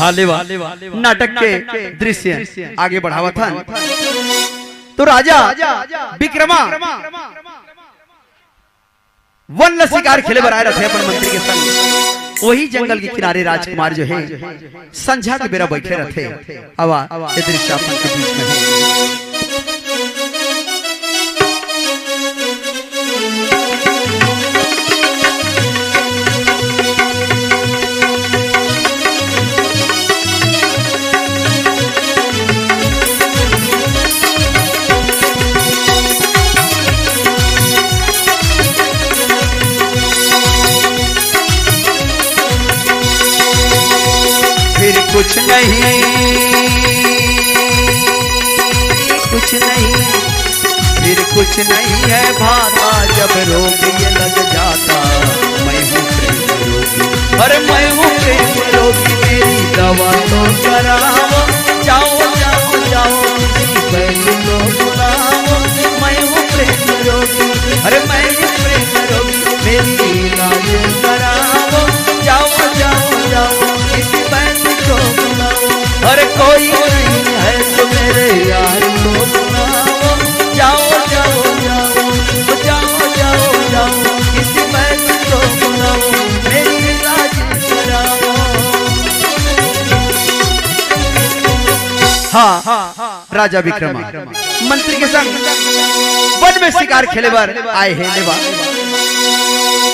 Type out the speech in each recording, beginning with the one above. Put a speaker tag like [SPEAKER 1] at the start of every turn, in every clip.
[SPEAKER 1] हालेवा नाटक के दृश्य आगे बढ़ावा था। तो राजा विक्रमा वन शिकार खेले बर आए रहे अपन मंत्री के संग। वही जंगल के किनारे राजकुमार जो है संझा के बेरा बैठे रहते। आवा ये दृश्य अपन के बीच में है। कुछ नहीं फिर कुछ नहीं है भाता जब रोग ये लग जाता। मैं हूँ प्रेम रोगी, अरे मैं हूँ प्रेम रोगी, मेरी दवा तो कराओ। जाओ जाओ जाओ बैठो तो बुलाओ। मैं हूँ प्रेम रोगी, अरे मैं हूँ प्रेम रोगी, मेरी इलाज कराओ। जाओ जाओ जाओ किसी बैठ को बुलाओ। अरे कोई नहीं है तो मेरे यार को बुलाओ। जाओ जाओ जाओ जाओ जाओ जाओ किसी बैठ को बुलाओ, मेरी इलाज कराओ। हाँ राजा विक्रमा मंत्री के संग वन में शिकार खेले बार आए हैं लेवा।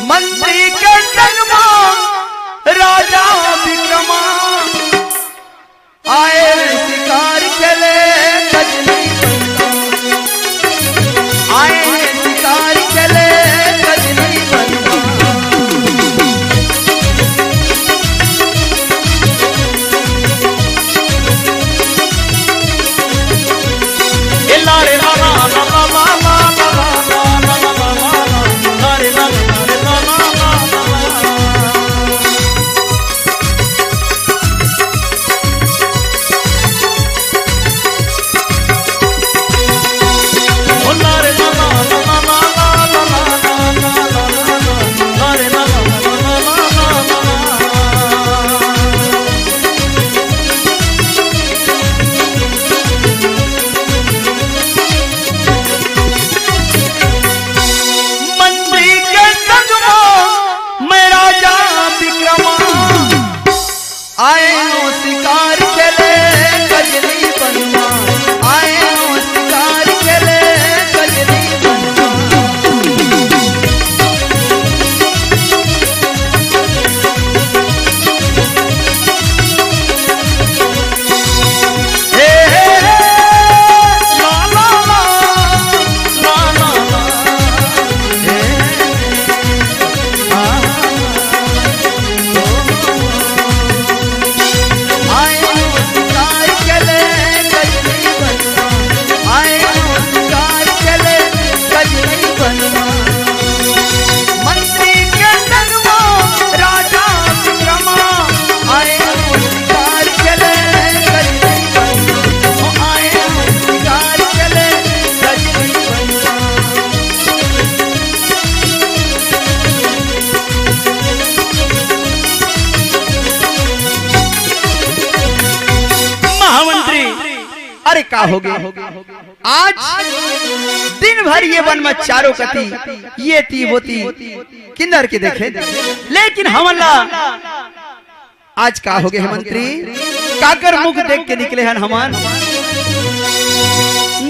[SPEAKER 1] मंत्री के संग राजा विक्रमा आए शिकार खेले कजली बनवा। आए शिकार खेले कजली बनवा। लारे ला ला ला ला ला ला ला लारे ला ला ला अरे का हो गया आज दिन भर ये वन में चारों कती ये ती वो ती किन्नर के देखे, लेकिन हमला आज का हो गया मंत्री काकर मुख देख के निकले हैं हमार।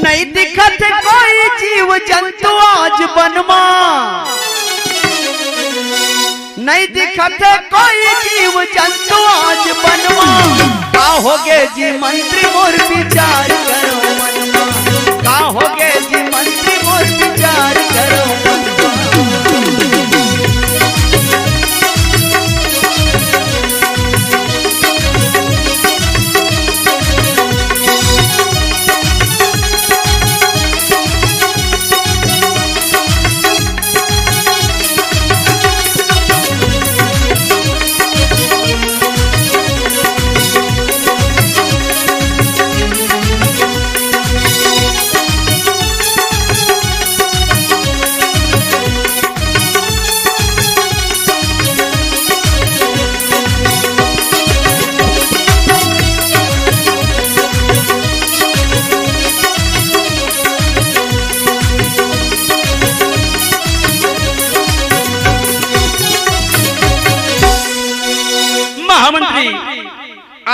[SPEAKER 1] नहीं दिखत कोई जीव जंतु आज वनमा, नहीं दिखत कोई जीव जंतु आज वनमा। का होगे जी मंत्री मोर विचार करो मनमा, का होगे जी मंत्री मोर विचार करो मनमा।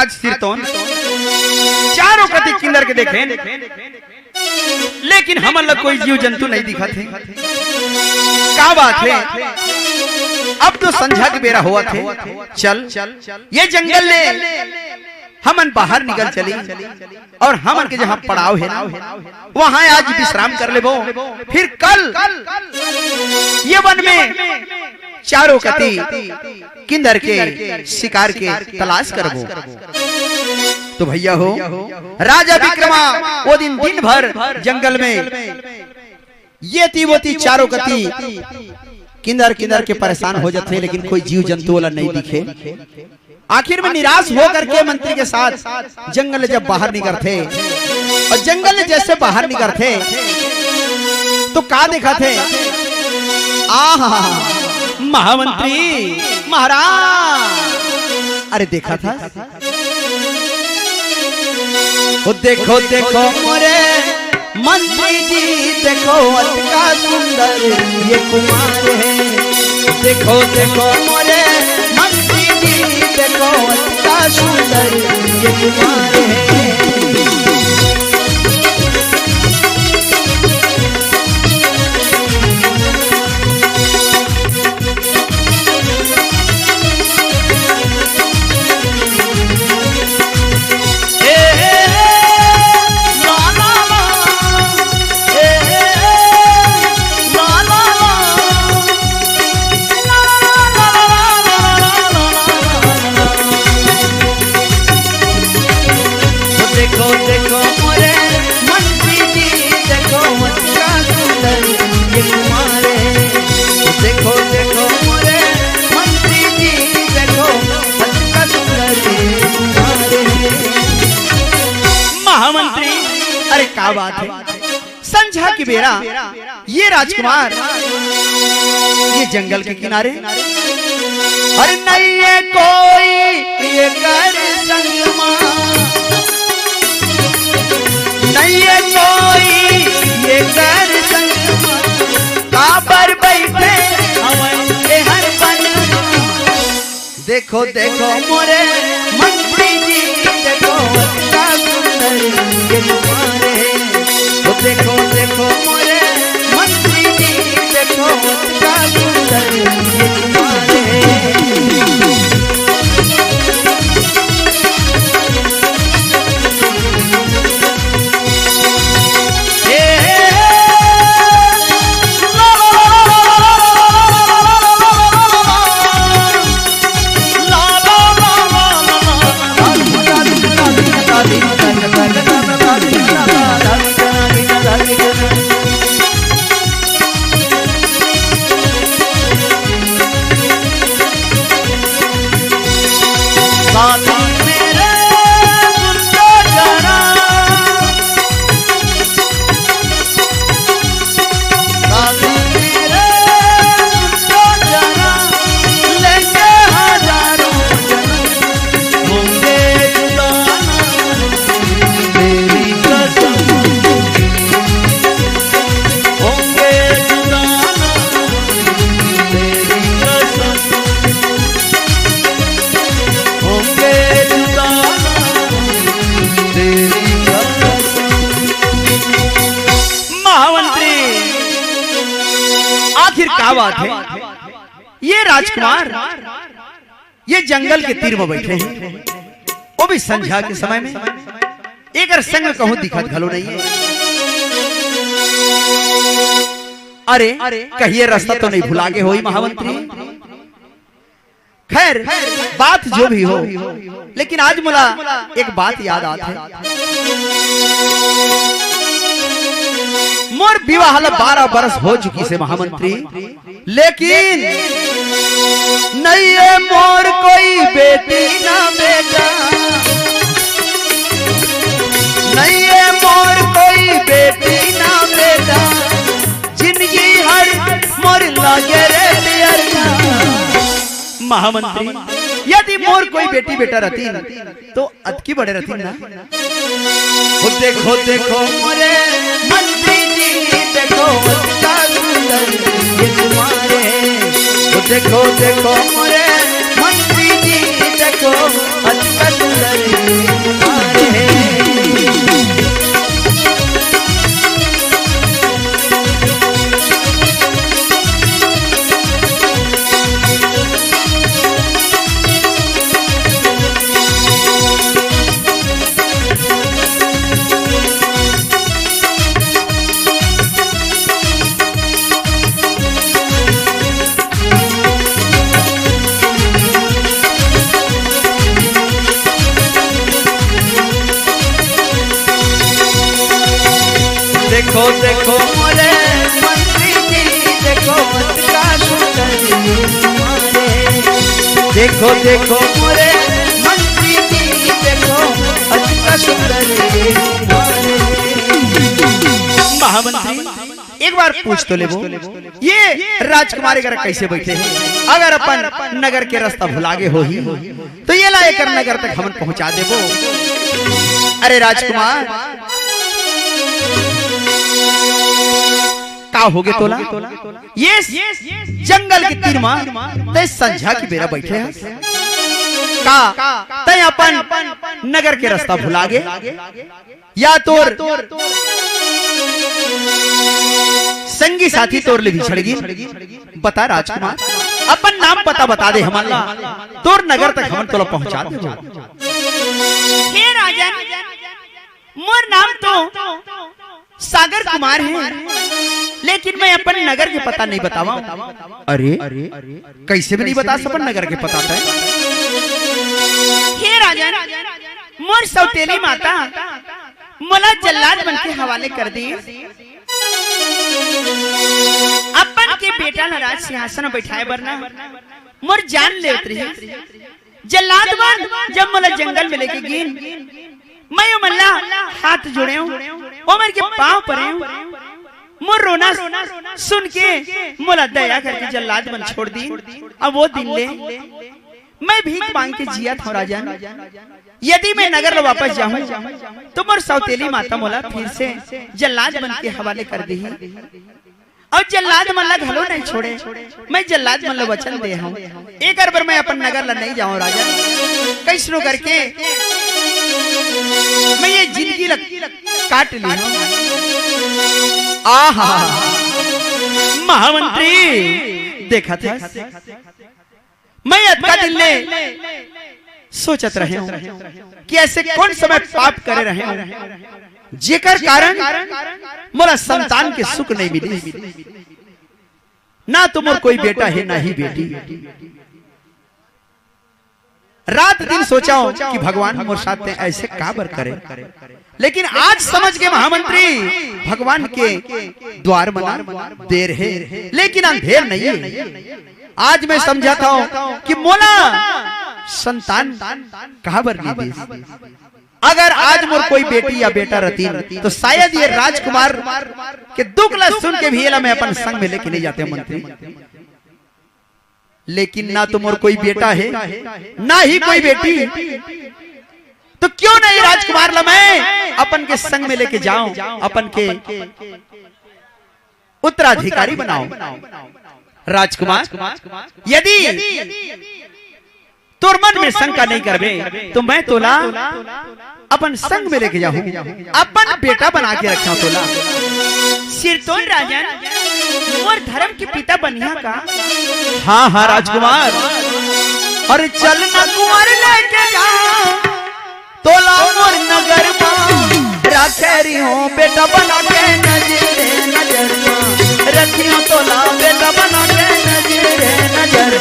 [SPEAKER 1] आज सिरतौन चारों कति किन्नर के देखे, लेकिन हमन लोग कोई जीव जंतु नहीं दिखा थे। क्या बात है? अब तो संध्या के बेरा हुआ थे। चल ये जंगल ले हमन बाहर निकल चली और हमन के जहाँ पड़ाव है ना वहां आज विश्राम कर ले, फिर कल ये वन में चारों कति किन्नर के शिकार के तलाश करबो। तो भैया हो राजा विक्रमा वो दिन दिन भर जंगल में ये तीवोती चारों कति किन्नर के परेशान हो जाते, लेकिन कोई जीव जंतु वाला नहीं दिखे। आखिर में निराश होकर के मंत्री के साथ जंगल जब बाहर निकलते और जंगल जैसे बाहर निकलते तो क्या देखा थे? आहा महामंत्री महाराज, अरे देखा था वो देखो देखो मोरे मंत्री जी, देखो अतिका सुंदर ये कुमार है। देखो देखो मोरे मंत्री जी, देखो अतिका सुंदर ये कुमार है। क्या बात है? संध्या की बेरा ये राजकुमार ये जंगल के किनारे, अरे नहीं है कोई ये कर संगमा, नहीं है कोई ये कर संगमा, काबर बैठे हवन के हर बन। देखो देखो मोरे मंत्री जी, देखो अतिका सुंदर ये कुमार है। देखो देखो मोरे मंत्री जी, देखो अतिका सुंदर ये कुमार है। क्या बात है? ये राजकुमार ये जंगल के तीर में बैठे हैं, वो भी संध्या के समय में। एक संग कहूं दिखत घलो नहीं है। अरे कहिए रास्ता तो नहीं भुला के होई महामंत्री। खैर बात जो भी हो, लेकिन आज मुला एक बात याद आती है। मोर विवाह 12 बरस हो चुकी से महामंत्री, लेकिन नहीं है मोर कोई बेटी ना बेटा, नहीं है मोर कोई बेटी ना बेटा, जिंदगी हर मोर लागे रे प्यार। महामंत्री यदि मोर कोई बेटी बेटा रहती तो अतकी बड़े रहती ना। देखो देखो मोरे मंत्री जी, देखो अतिका सुंदर ये कुमार है। देखो देखो मोरे मंत्री जी, देखो अतिका सुंदर देखो देखो मोरे मंत्री जी, देखो मत का सुंदरी मारे। देखो देखो मोरे मंत्री जी, देखो मत का सुंदरी मारे। महामंत्री एक बार पूछ तो ले वो, ये राजकुमार अगर कैसे बैठे हैं? अगर अपन नगर के रास्ता भुलागे हो ही तो ये लाए कर नगर तक हमन पहुंचा दे वो। अरे राजकुमार का हो गए तोला? ये जंगल के तीर में तय संझा की बेरा बैठे हैं का तय अपन नगर के रास्ता भुलागे या तोर संगी साथी तोर ले बिछड़गी? बता राजकुमार, अपन नाम पता बता दे हमारा, तोर नगर तक हम तोला पहुंचा दे।
[SPEAKER 2] हे राजन, मोर नाम तो सागर कुमार है, लेकिन मैं अपन नगर के पता नहीं बतावा।
[SPEAKER 1] अरे कैसे भी नहीं बता अपन नगर के पता है?
[SPEAKER 2] हे राजन, मोर सौतेली माता मोला जल्लाद बन के हवाले कर दी। अपन के बेटा नाराज सिंहासन बैठाए बरना मोर जान ले उतरी। जल्लाद बन जब मोला जंगल में लेके गिन, मैं मल्ला हाथ जोड़े हूँ, उमर के पांव परे हूँ। मोर रोना सुन के मोला दया करके जल्लाद बन छोड़ दी। अब वो दिन ले मैं भीख मांग के जिया था राजन। यदि मैं नगर में वापस जाऊं तो मोर सौतेली माता मोला फिर से जल्लाद बन के हवाले कर दी। और जल्लाद मल्ला घलो नहीं छोड़े, मैं जल्लाद मल्ला वचन दे हूं एक बार मैं अपन नगर ला नहीं जाऊं राजा। कैसरो करके मैं ये जिंदगी काट ली हूं।
[SPEAKER 1] आहा महामंत्री देखा था मैं अतका दिन ले सोचत रहे हूं कि ऐसे कौन समय पाप करे रहे हूं जेकर कारण मोरा संतान के सुख नहीं मिली। ना तो मोर कोई बेटा है ना ही बेटी। रात दिन सोचा हूं कि भगवान मोर साथ में ऐसे काबर करे, लेकिन आज समझ के महामंत्री भगवान के द्वार मना देर है लेकिन अंधेर नहीं है। आज मैं समझाता हूं कि मोला संतान कहां बर नहीं दी। अगर आज मोर कोई बेटी या बेटा रहती तो शायद ये राजकुमार के दुख ला सुन के भी मैं अपन संग में लेके नहीं जाते मंत्री। लेकिन ना तो मोर कोई बेटा है ना ही कोई बेटी, तो क्यों नहीं राजकुमार ला मैं अपन के संग में लेके जाऊं, अपन के उत्तराधिकारी बनाऊं। राजकुमार यदि तोर मन में शंका नहीं करबे तो मैं तोला अपन संग में लेके जाऊं, अपन बेटा बना के रखा तोला।
[SPEAKER 2] सिरतोन राजन मोर धर्म के पिता बनिया का।
[SPEAKER 1] हाँ हाँ राजकुमार, और चल न कुंवर लेके जा तोला मोर नगर रखेरी हो बेटा बना के नजर रखी हो तोला बेटा बना के नजर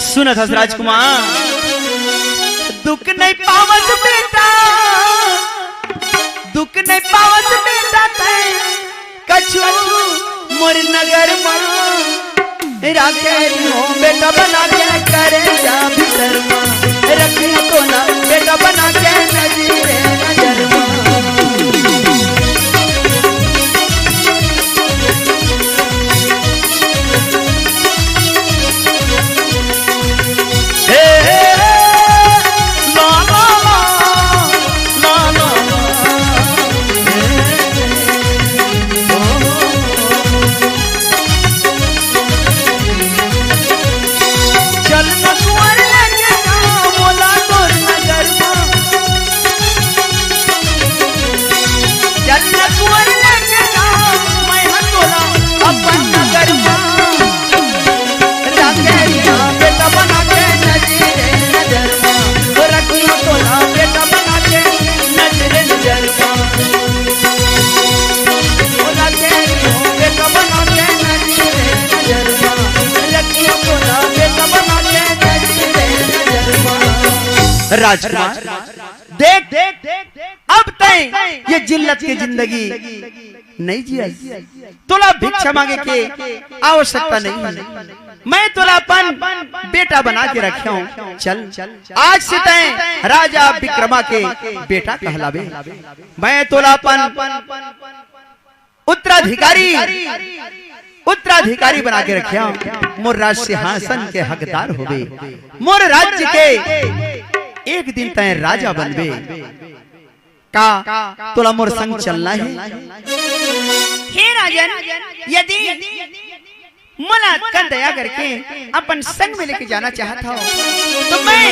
[SPEAKER 1] सुनत हस राजकुमार, दुख नहीं पावत बेटा, दुख नहीं पावत बेटा तय कछु मोर नगर में राखेरी हो बेटा बना के करे जा भीतर में रखी तो ना बेटा बना के नजर में। राजकुमार देख अब तय ये जिल्लत की जिंदगी नहीं जिया, तुला भिक्षा मांगे के आवश्यकता नहीं है। मैं तुलापन बेटा बना के रखा हूँ। चल आज से तय राजा विक्रमा के बेटा कहलावे। मैं तुलापन उत्तराधिकारी बना के रखा हूँ। मोर राज सिंहासन के हकदार होवे, मोर राज्य के एक दिन तय राजा बनबे। का तोला मोर संग चलना है?
[SPEAKER 2] हे राजन, यदि मोला का दया करके अपन संग में लेके जाना चाहता हो तो मैं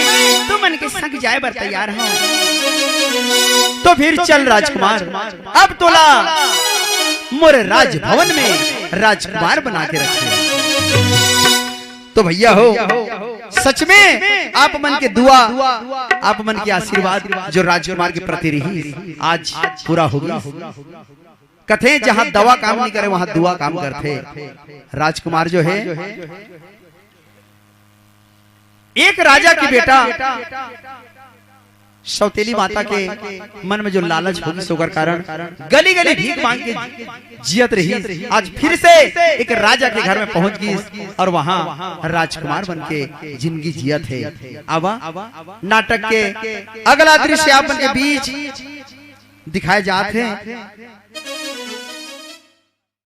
[SPEAKER 2] तुमन के संग जाए बर तैयार हूँ।
[SPEAKER 1] तो फिर चल राजकुमार, अब तोला मोर राजभवन में राजकुमार बना के रखे। तो भैया हो, सच में आप मन के दुआ, आप मन के आशीर्वाद जो राजकुमार के प्रति रही आज पूरा होगी। कथे जहां दवा काम नहीं करे वहां दुआ काम करते। राजकुमार जो है एक राजा की बेटा, सौतेली माता के मन में जो लालच होगी सोकर कारण गली गली भीख मांग के जियत रही, आज फिर से एक राजा के घर में पहुंच गई और वहां राजकुमार बन के जिंदगी जियत है। अब नाटक के अगला दृश्य आप के बीच दिखाए जाते हैं।